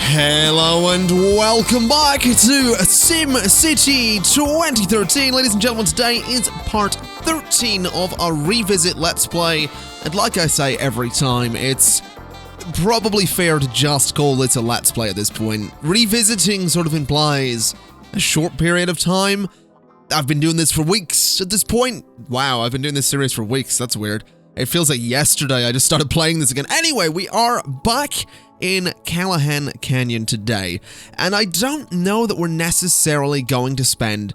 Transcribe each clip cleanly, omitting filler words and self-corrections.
Hello and welcome back to SimCity 2013. Ladies and gentlemen, today is part 13 of our revisit Let's Play. And like I say every time, it's probably fair to just call this a Let's Play at this point. Revisiting sort of implies a short period of time. I've been doing this for weeks at this point. Wow, I've been doing this series for weeks. That's weird. It feels like yesterday I just started playing this again. Anyway, we are back in Callahan Canyon today, and I don't know that we're necessarily going to spend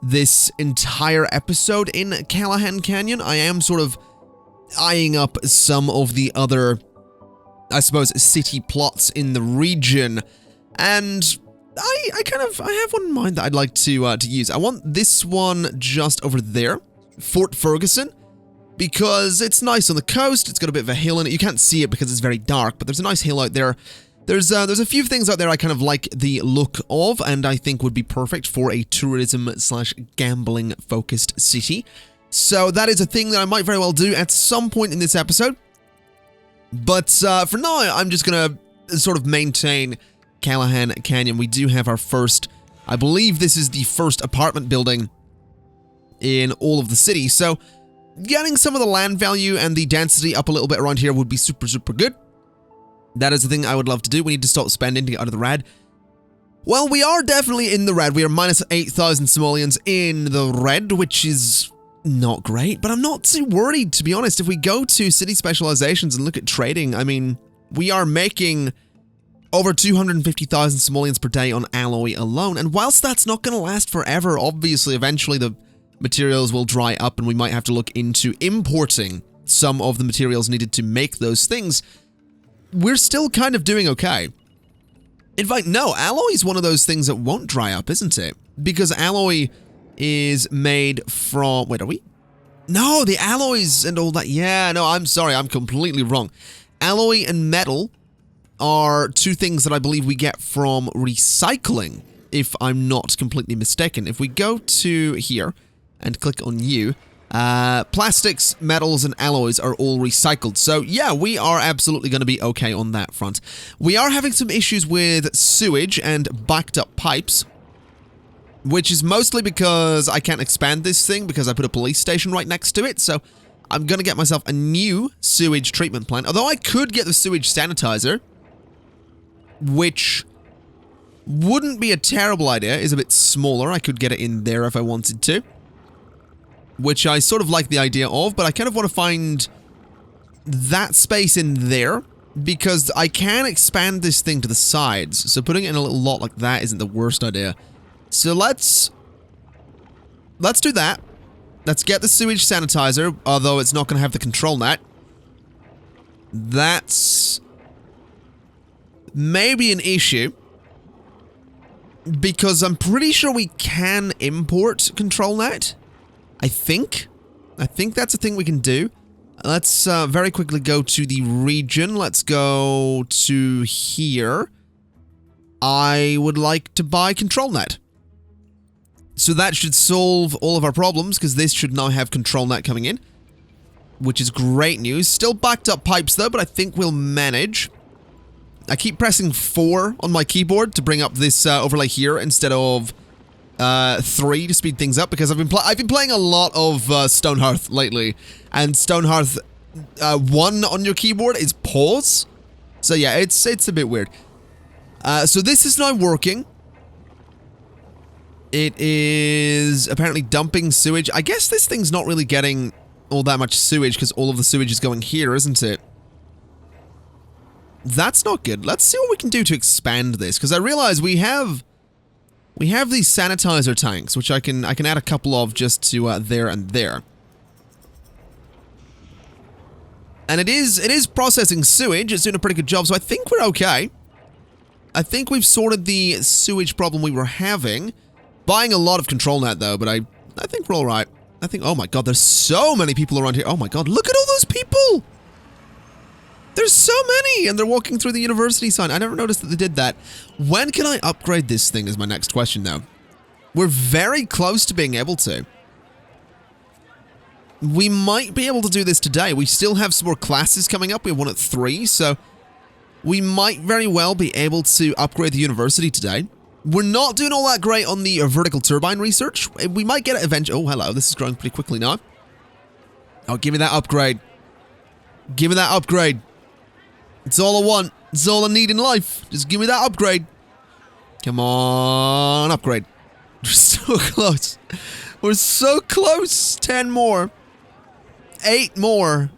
this entire episode in Callahan Canyon. I am sort of eyeing up some of the other, I suppose, city plots in the region, and I have one in mind that I'd like to use. I want this one just over there, Fort Ferguson, because it's nice on the coast. It's got a bit of a hill in it. You can't see it because it's very dark, but there's a nice hill out there. There's a few things out there I kind of like the look of, and I think would be perfect for a tourism/gambling focused city. So that is a thing that I might very well do at some point in this episode. But for now, I'm just gonna sort of maintain Callahan Canyon. We do have our first, I believe this is the first apartment building in all of the city, so getting some of the land value and the density up a little bit around here would be super good. That is the thing I would love to do. We need to stop spending to get out of the red. Well, we are definitely in the red. We are minus 8,000 simoleons in the red, which is not great, but I'm not too worried, to be honest. If we go to city specializations and look at trading, I mean, we are making over 250,000 simoleons per day on alloy alone, and whilst that's not going to last forever, obviously, eventually the materials will dry up and we might have to look into importing some of the materials needed to make those things. We're still kind of doing okay. In fact, no, alloy is one of those things that won't dry up, isn't it? Because alloy is made from... Wait, are we? No, the alloys and all that. Yeah, no, I'm sorry, I'm completely wrong. Alloy and metal are two things that I believe we get from recycling, if I'm not completely mistaken. If we go to here and click on you, plastics, metals, and alloys are all recycled. So yeah, we are absolutely going to be okay on that front. We are having some issues with sewage and backed up pipes, which is mostly because I can't expand this thing because I put a police station right next to it. So I'm going to get myself a new sewage treatment plant. Although I could get the sewage sanitizer, which wouldn't be a terrible idea. It's a bit smaller. I could get it in there if I wanted to, which I sort of like the idea of, but I kind of want to find that space in there because I can expand this thing to the sides. So putting it in a little lot like that isn't the worst idea. So let's do that. Let's get the sewage sanitizer, although it's not going to have the control net. That's maybe an issue because I'm pretty sure we can import control net. I think that's a thing we can do. Let's very quickly go to the region. Let's go to here. I would like to buy control net. So that should solve all of our problems because this should now have control net coming in, which is great news. Still backed up pipes though, but I think we'll manage. I keep pressing 4 on my keyboard to bring up this overlay here instead of 3 to speed things up because I've been playing a lot of Stonehearth lately, and Stonehearth 1 on your keyboard is pause. So yeah, it's a bit weird. So this is now working. It is apparently dumping sewage. I guess this thing's not really getting all that much sewage because all of the sewage is going here, isn't it? That's not good. Let's see what we can do to expand this because I realize we have these sanitizer tanks, which I can add a couple of just to there and there. And it is processing sewage. It's doing a pretty good job, so I think we're okay. I think we've sorted the sewage problem we were having. Buying a lot of control net though, but I think we're all right. I think, oh my god, there's so many people around here. Oh my god, look at all those people! There's so many, and they're walking through the university sign. I never noticed that they did that. When can I upgrade this thing is my next question, though. We're very close to being able to. We might be able to do this today. We still have some more classes coming up. We have one at 3, so we might very well be able to upgrade the university today. We're not doing all that great on the vertical turbine research. We might get it eventually. Oh, hello. This is growing pretty quickly now. Oh, give me that upgrade. Give me that upgrade. It's all I want. It's all I need in life. Just give me that upgrade. Come on, upgrade. We're so close. We're so close. 10 more. 8 more.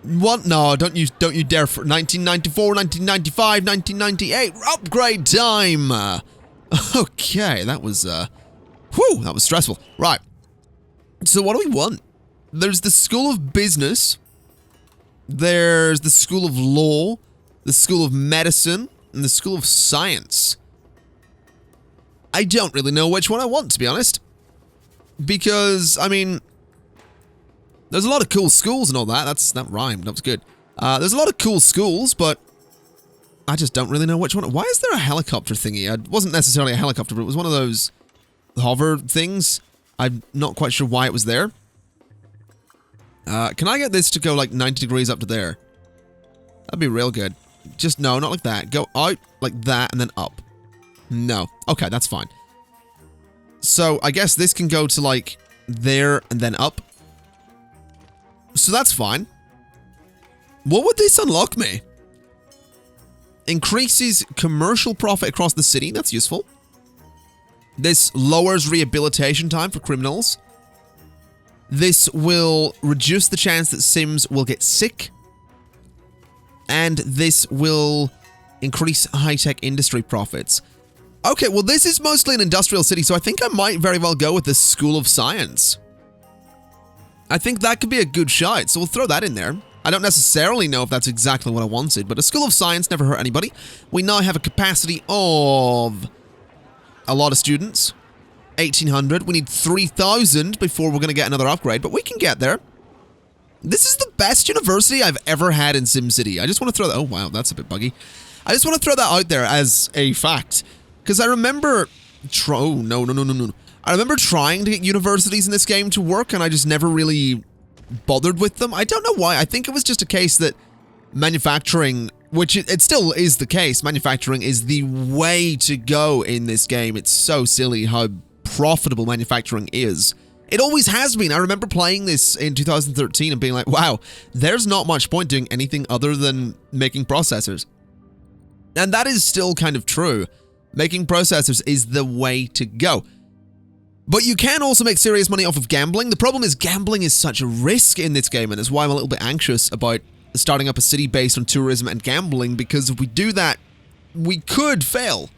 What? No, don't you dare. For 1994, 1995, 1998. Upgrade time. Okay, that was, whew, that was stressful. Right. So what do we want? There's the School of Business. There's the School of Law, the School of Medicine, and the School of Science. I don't really know which one I want, to be honest. Because, I mean, there's a lot of cool schools and all that. That rhymed. That was good. There's a lot of cool schools, but I just don't really know which one. Why is there a helicopter thingy? It wasn't necessarily a helicopter, but it was one of those hover things. I'm not quite sure why it was there. Can I get this to go like 90 degrees up to there? That'd be real good. Just, no, not like that. Go out like that and then up. No. Okay, that's fine. So, I guess this can go to like there and then up. So that's fine. What would this unlock me? Increases commercial profit across the city. That's useful. This lowers rehabilitation time for criminals. This will reduce the chance that Sims will get sick. And this will increase high-tech industry profits. Okay, well, this is mostly an industrial city, so I think I might very well go with the School of Science. I think that could be a good shot, so we'll throw that in there. I don't necessarily know if that's exactly what I wanted, but a School of Science never hurt anybody. We now have a capacity of a lot of students. 1,800. We need 3,000 before we're going to get another upgrade, but we can get there. This is the best university I've ever had in SimCity. I just want to throw that... Oh, wow, that's a bit buggy. I just want to throw that out there as a fact. Because I remember... Oh, no. I remember trying to get universities in this game to work, and I just never really bothered with them. I don't know why. I think it was just a case that manufacturing... Which it still is the case. Manufacturing is the way to go in this game. It's so silly how profitable manufacturing is. It always has been. I remember playing this in 2013 and being like, wow, there's not much point doing anything other than making processors. And that is still kind of true. Making processors is the way to go. But you can also make serious money off of gambling. The problem is gambling is such a risk in this game, and that's why I'm a little bit anxious about starting up a city based on tourism and gambling, because if we do that, we could fail.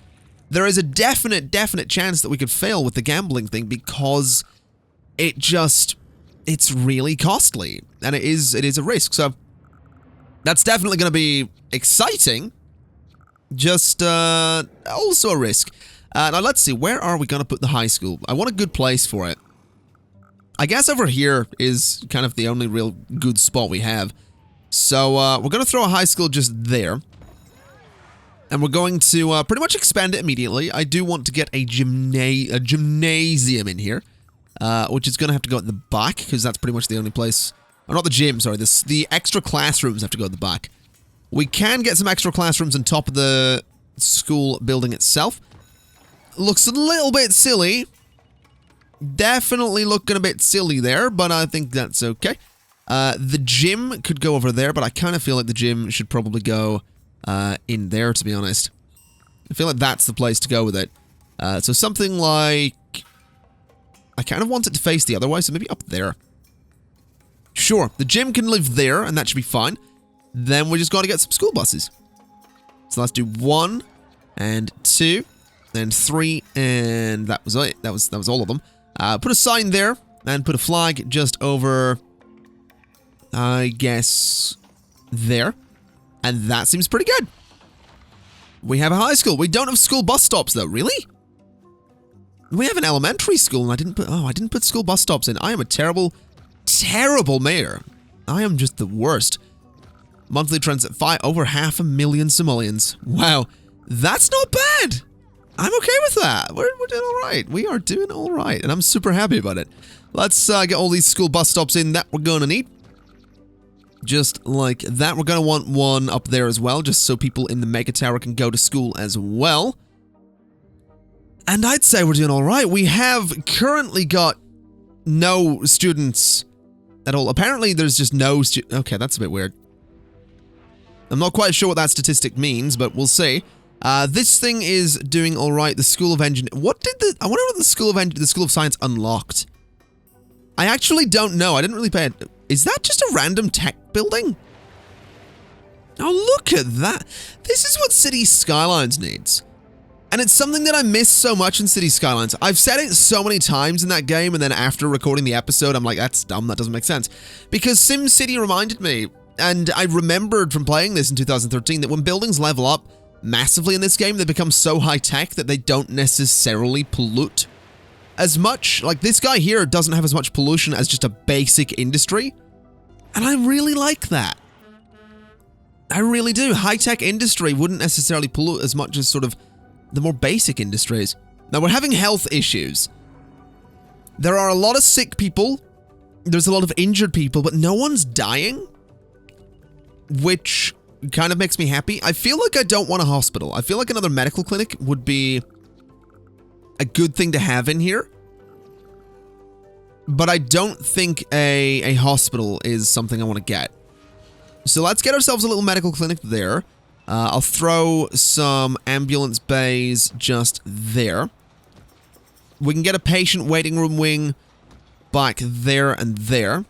There is a definite chance that we could fail with the gambling thing because it's really costly, and it is a risk. So that's definitely going to be exciting, just also a risk. Now let's see, where are we going to put the high school? I want a good place for it. I guess over here is kind of the only real good spot we have. So we're going to throw a high school just there. And we're going to pretty much expand it immediately. I do want to get a gymnasium in here, which is going to have to go at the back, because that's pretty much the only place... Or not the gym, sorry. The extra classrooms have to go at the back. We can get some extra classrooms on top of the school building itself. Looks a little bit silly. Definitely looking a bit silly there, but I think that's okay. The gym could go over there, but I kind of feel like the gym should probably go... in there, to be honest. I feel like that's the place to go with it. So something like... I kind of want it to face the other way, so maybe up there. Sure, the gym can live there, and that should be fine. Then we just got to get some school buses. So let's do 1, and 2, and 3, and that was it. That was all of them. Put a sign there, and put a flag just over... I guess... there. And that seems pretty good. We have a high school. We don't have school bus stops, though. Really? We have an elementary school, and I didn't put school bus stops in. I am a terrible, terrible mayor. I am just the worst. Monthly transit, over 500,000 simoleons. Wow, that's not bad. I'm okay with that. We're doing all right. We are doing all right, and I'm super happy about it. Let's get all these school bus stops in that we're going to need. Just like that. We're going to want one up there as well, just so people in the Mega Tower can go to school as well. And I'd say we're doing all right. We have currently got no students at all. Apparently, there's just no okay, that's a bit weird. I'm not quite sure what that statistic means, but we'll see. This thing is doing all right. The School of Engineering. I wonder what the School of Science unlocked. I actually don't know. I didn't really pay it. Is that just a random tech building? Oh, look at that. This is what City Skylines needs. And it's something that I miss so much in City Skylines. I've said it so many times in that game, and then after recording the episode, I'm like, that's dumb, that doesn't make sense. Because SimCity reminded me, and I remembered from playing this in 2013, that when buildings level up massively in this game, they become so high-tech that they don't necessarily pollute as much. Like, this guy here doesn't have as much pollution as just a basic industry, and I really like that. I really do. High-tech industry wouldn't necessarily pollute as much as sort of the more basic industries. Now, we're having health issues. There are a lot of sick people. There's a lot of injured people, but no one's dying, which kind of makes me happy. I feel like I don't want a hospital. I feel like another medical clinic would be a good thing to have in here, but I don't think a hospital is something I want to get. So let's get ourselves a little medical clinic there. I'll throw some ambulance bays just there. We can get a patient waiting room wing back there and there.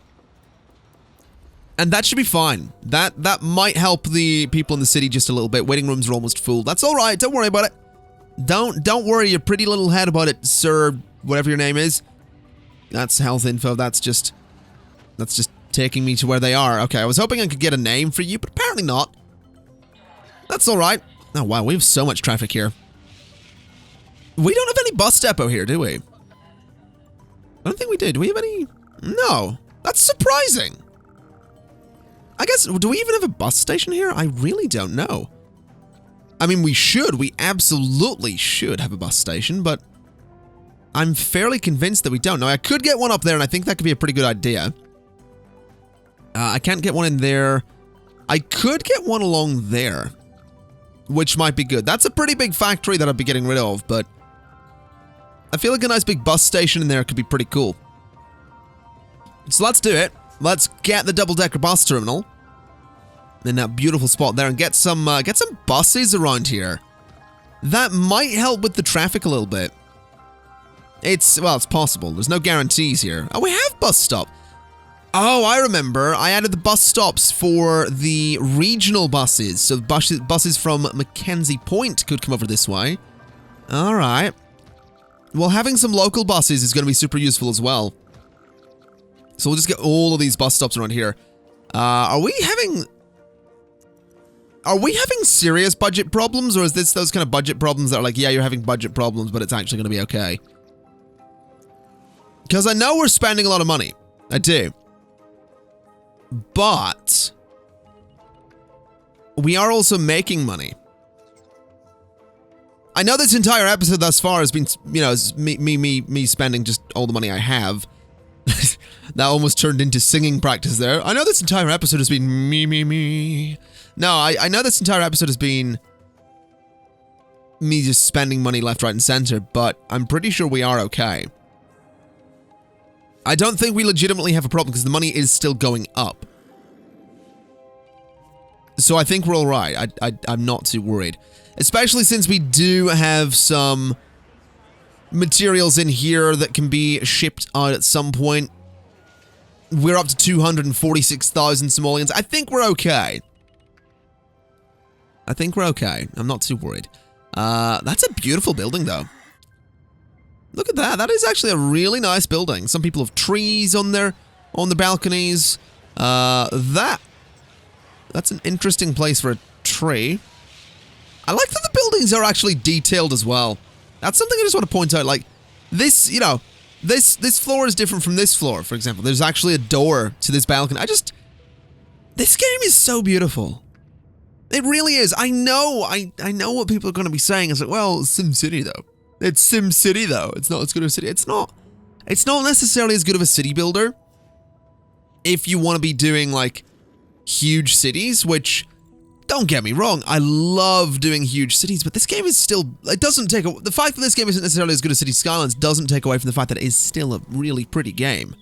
And that should be fine. That might help the people in the city just a little bit. Waiting rooms are almost full. That's all right. Don't worry about it. Don't worry your pretty little head about it, sir, whatever your name is. That's health info. That's just taking me to where they are. Okay, I was hoping I could get a name for you, but apparently not. That's all right. Oh, wow, we have so much traffic here. We don't have any bus depot here, do we? I don't think we do. Do we have any? No. That's surprising. I guess, do we even have a bus station here? I really don't know. I mean, we should. We absolutely should have a bus station, but I'm fairly convinced that we don't. Now, I could get one up there, and I think that could be a pretty good idea. I can't get one in there. I could get one along there, which might be good. That's a pretty big factory that I'd be getting rid of, but I feel like a nice big bus station in there could be pretty cool. So let's do it. Let's get the double-decker bus terminal in that beautiful spot there and get some buses around here. That might help with the traffic a little bit. Well, it's possible. There's no guarantees here. Oh, we have bus stop. Oh, I remember. I added the bus stops for the regional buses. So buses from Mackenzie Point could come over this way. All right. Well, having some local buses is going to be super useful as well. So we'll just get all of these bus stops around here. Are we having serious budget problems, or is this those kind of budget problems that are like, yeah, you're having budget problems, but it's actually going to be okay? Because I know we're spending a lot of money. I do. But we are also making money. I know this entire episode thus far has been, you know, me spending just all the money I have. That almost turned into singing practice there. I know this entire episode has been me. No, I know this entire episode has been me just spending money left, right, and center, but I'm pretty sure we are okay. I don't think we legitimately have a problem because the money is still going up. So I think we're all right. I'm not too worried. Especially since we do have some materials in here that can be shipped out at some point. We're up to 246,000 simoleons. I think we're okay. I think we're okay. I'm not too worried. That's a beautiful building, though. Look at that. That is actually a really nice building. Some people have trees on the balconies. That's an interesting place for a tree. I like that the buildings are actually detailed as well. That's something I just want to point out. Like, this, you know, this floor is different from this floor, for example. There's actually a door to this balcony. This game is so beautiful. It really is. I know what people are going to be saying. It's like, well, it's SimCity, though. It's SimCity, though. It's not as good of a city. It's not necessarily as good of a city builder if you want to be doing, like, huge cities, which, don't get me wrong, I love doing huge cities, but this game is still, it doesn't take, the fact that this game isn't necessarily as good as City Skylines doesn't take away from the fact that it is still a really pretty game.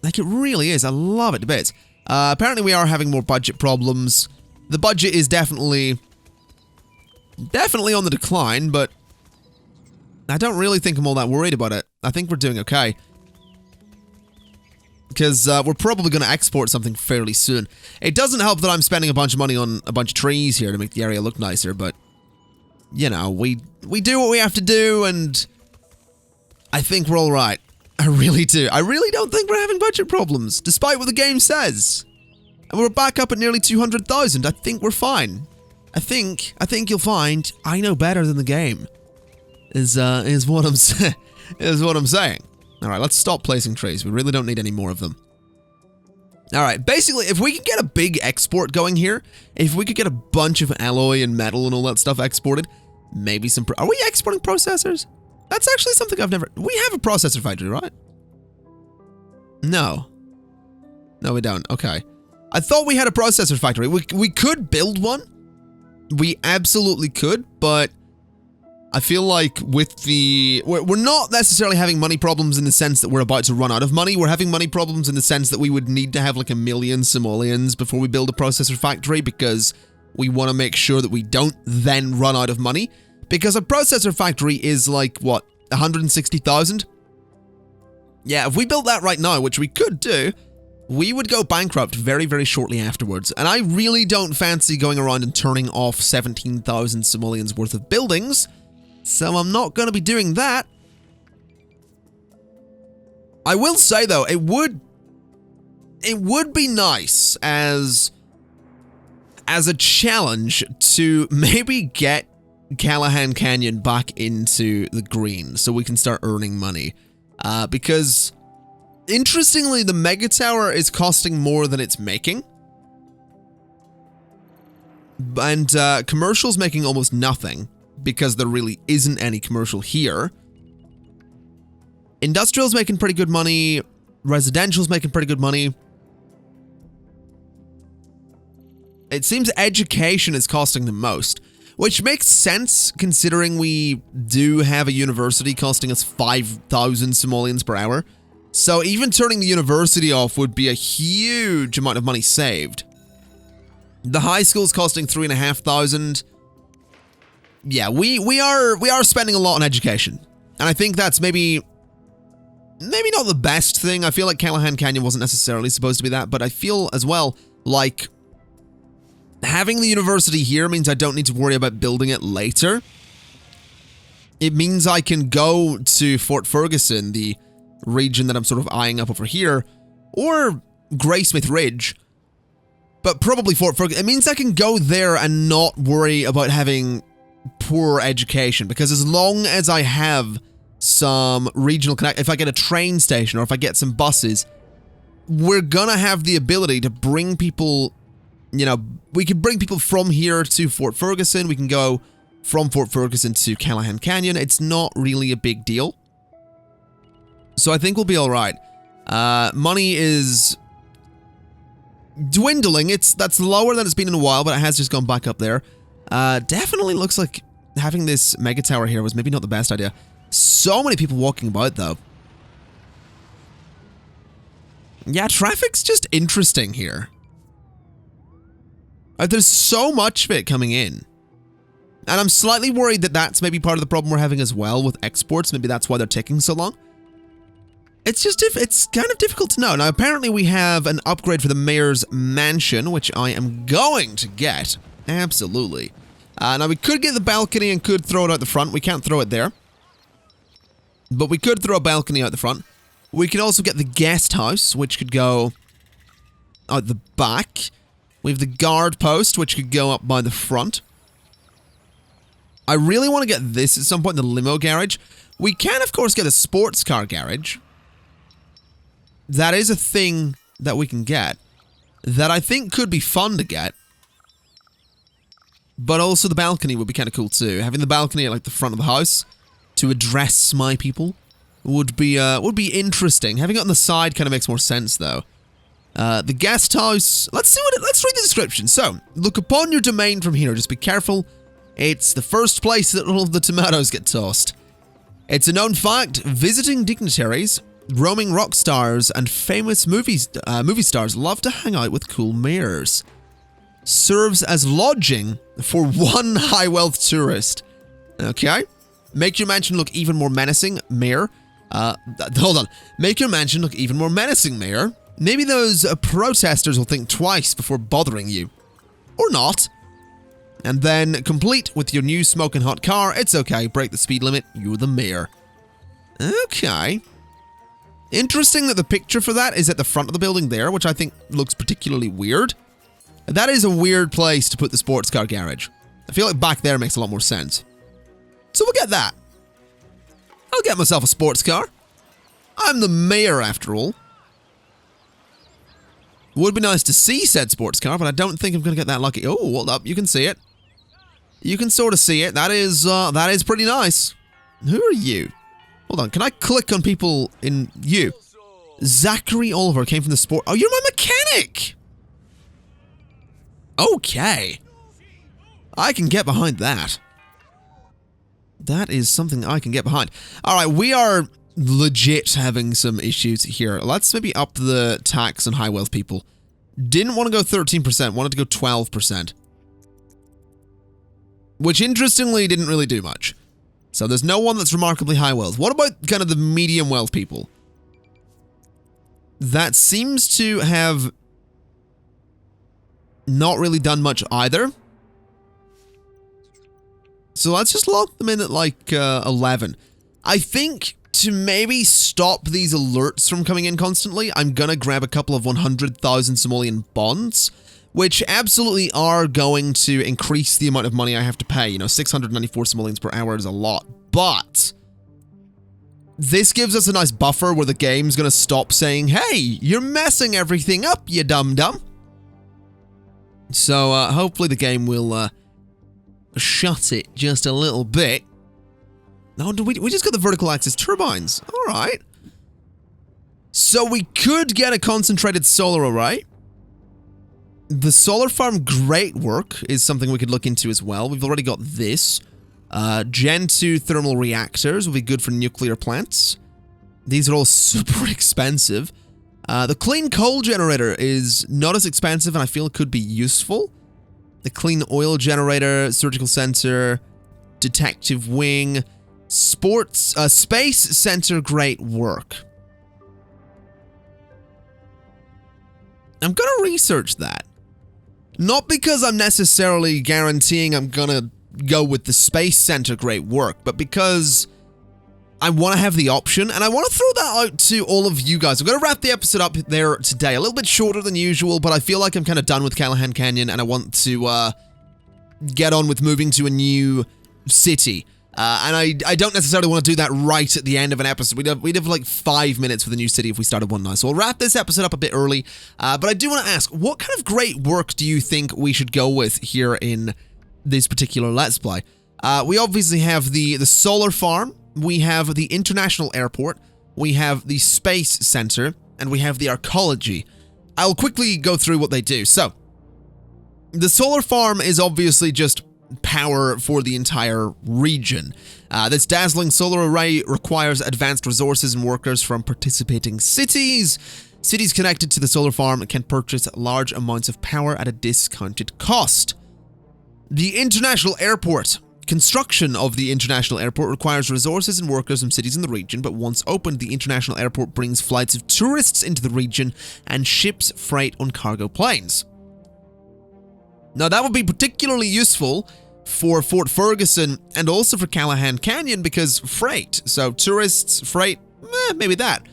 Like, it really is. I love it to bits. Apparently we are having more budget problems. The budget is definitely on the decline, but I don't really think I'm all that worried about it. I think we're doing okay. Because we're probably going to export something fairly soon. It doesn't help that I'm spending a bunch of money on a bunch of trees here to make the area look nicer, but, you know, we do what we have to do, and I think we're all right. I really do. I really don't think we're having budget problems, despite what the game says. And we're back up at nearly 200,000. I think we're fine. I think you'll find I know better than the game. Is what I'm saying. All right, let's stop placing trees. We really don't need any more of them. All right, basically, if we could get a big export going here, if we could get a bunch of alloy and metal and all that stuff exported, maybe some... Are we exporting processors? That's actually something I've never... We have a processor factory, right? No. No, we don't. Okay. I thought we had a processor factory. We could build one. We absolutely could, but I feel like with the... We're not necessarily having money problems in the sense that we're about to run out of money. We're having money problems in the sense that we would need to have like 1 million simoleons before we build a processor factory, because we want to make sure that we don't then run out of money. Because a processor factory is like, what, 160,000? Yeah, if we built that right now, which we could do, we would go bankrupt very, very shortly afterwards. And I really don't fancy going around and turning off 17,000 simoleons worth of buildings, so I'm not going to be doing that. I will say, though, it would be nice as a challenge to maybe get Callahan Canyon back into the green so we can start earning money. Because, interestingly, the Mega Tower is costing more than it's making. And commercial's making almost nothing, because there really isn't any commercial here. Industrial's making pretty good money. Residential's making pretty good money. It seems education is costing the most, which makes sense considering we do have a university costing us 5,000 simoleons per hour. So even turning the university off would be a huge amount of money saved. The high school's costing 3,500. Yeah, we are spending a lot on education. And I think that's maybe not the best thing. I feel like Callahan Canyon wasn't necessarily supposed to be that, but I feel as well like having the university here means I don't need to worry about building it later. It means I can go to Fort Ferguson, the region that I'm sort of eyeing up over here, or Graysmith Ridge, but probably Fort Ferguson. It means I can go there and not worry about having poor education, because as long as I have some regional connect, if I get a train station or if I get some buses, we're gonna have the ability to bring people, you know, we can bring people from here to Fort Ferguson, we can go from Fort Ferguson to Callahan Canyon. It's not really a big deal. So I think we'll be alright. Money is dwindling. That's lower than it's been in a while, but it has just gone back up there. Definitely looks like having this mega tower here was maybe not the best idea. So many people walking about, though. Yeah, traffic's just interesting here. There's so much of it coming in. And I'm slightly worried that that's maybe part of the problem we're having as well with exports. Maybe that's why they're taking so long. It's just, it's kind of difficult to know. Now, apparently we have an upgrade for the mayor's mansion, which I am going to get. Absolutely. Now, we could get the balcony and could throw it out the front. We can't throw it there. But we could throw a balcony out the front. We could also get the guest house, which could go out the back. We have the guard post, which could go up by the front. I really want to get this at some point, the limo garage. We can, of course, get a sports car garage. That is a thing that we can get. That I think could be fun to get. But also the balcony would be kind of cool too. Having the balcony at like the front of the house to address my people would be interesting. Having it on the side kind of makes more sense though. The guest house. Let's read the description. So, look upon your domain from here. Just be careful. It's the first place that all of the tomatoes get tossed. It's a known fact, visiting dignitaries, roaming rock stars, and famous movie stars love to hang out with cool mayors. Serves as lodging for one high-wealth tourist. Okay. Make your mansion look even more menacing, mayor. Hold on. Make your mansion look even more menacing, mayor. Maybe those protesters will think twice before bothering you. Or not. And then, complete with your new smoking hot car. It's okay, break the speed limit, you're the mayor. Okay. Interesting that the picture for that is at the front of the building there, which I think looks particularly weird. That is a weird place to put the sports car garage. I feel like back there makes a lot more sense. So we'll get that. I'll get myself a sports car. I'm the mayor after all. Would be nice to see said sports car, but I don't think I'm going to get that lucky. Oh, hold up, you can see it. You can sort of see it. That is pretty nice. Who are you? Hold on, can I click on people in you? Zachary Oliver came from the sport. Oh, you're my mechanic! Okay. I can get behind that. That is something I can get behind. Alright, we are legit having some issues here. Let's maybe up the tax on high wealth people. Didn't want to go 13%, wanted to go 12%. Which interestingly didn't really do much. So there's no one that's remarkably high wealth. What about kind of the medium wealth people? That seems to have not really done much either. So let's just lock them in at like 11. I think to maybe stop these alerts from coming in constantly, I'm gonna grab a couple of 100,000 simoleon bonds, which absolutely are going to increase the amount of money I have to pay. You know, 694 simoleons per hour is a lot, but this gives us a nice buffer where the game's gonna stop saying, hey, you're messing everything up, you dum-dum. So hopefully the game will shut it just a little bit. No, we just got the vertical axis turbines. All right. So we could get a concentrated solar array. The solar farm great work is something we could look into as well. We've already got this. Gen 2 thermal reactors will be good for nuclear plants. These are all super expensive. The clean coal generator is not as expensive and I feel it could be useful. The clean oil generator, surgical center, detective wing, space center, great work. I'm gonna research that. Not because I'm necessarily guaranteeing I'm gonna go with the space center, great work, but because I want to have the option, and I want to throw that out to all of you guys. I'm going to wrap the episode up there today. A little bit shorter than usual, but I feel like I'm kind of done with Callahan Canyon, and I want to get on with moving to a new city. And I don't necessarily want to do that right at the end of an episode. We'd have like 5 minutes for the new city if we started one now. So we'll wrap this episode up a bit early. But I do want to ask, what kind of great work do you think we should go with here in this particular Let's Play? We obviously have the solar farm. We have the international airport, we have the space center, and we have the archaeology. I'll quickly go through what they do. So, the solar farm is obviously just power for the entire region. This dazzling solar array requires advanced resources and workers from participating cities. Cities connected to the solar farm can purchase large amounts of power at a discounted cost. The international airport. Construction of the international airport requires resources and workers from cities in the region, but once opened, the international airport brings flights of tourists into the region and ships freight on cargo planes. Now, that would be particularly useful for Fort Ferguson and also for Callahan Canyon because freight. So tourists, freight, maybe that.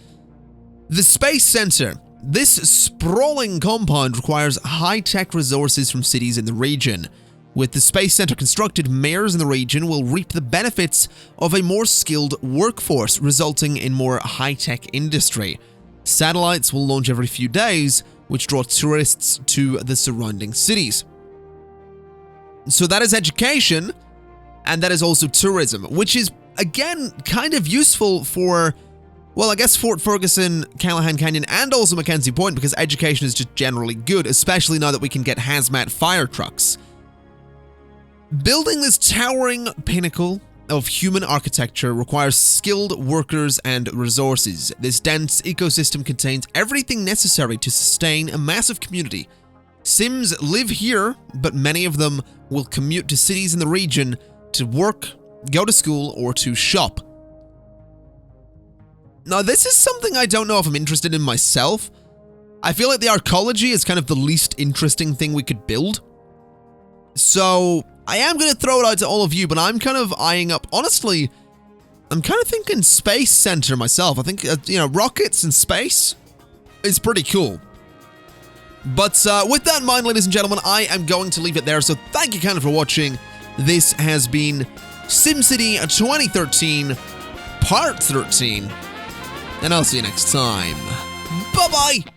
The Space Center. This sprawling compound requires high-tech resources from cities in the region. With the Space Center constructed, mayors in the region will reap the benefits of a more skilled workforce, resulting in more high-tech industry. Satellites will launch every few days, which draw tourists to the surrounding cities. So that is education, and that is also tourism, which is, again, kind of useful for Well, I guess Fort Ferguson, Callahan Canyon, and also Mackenzie Point, because education is just generally good, especially now that we can get hazmat fire trucks. Building this towering pinnacle of human architecture requires skilled workers and resources. This dense ecosystem contains everything necessary to sustain a massive community. Sims live here, but many of them will commute to cities in the region to work, go to school, or to shop. Now, this is something I don't know if I'm interested in myself. I feel like the arcology is kind of the least interesting thing we could build. So, I am going to throw it out to all of you, but I'm kind of eyeing up, honestly, I'm kind of thinking space center myself. I think, rockets and space is pretty cool. But with that in mind, ladies and gentlemen, I am going to leave it there. So thank you kind of for watching. This has been SimCity 2013, Part 13. And I'll see you next time. Bye-bye!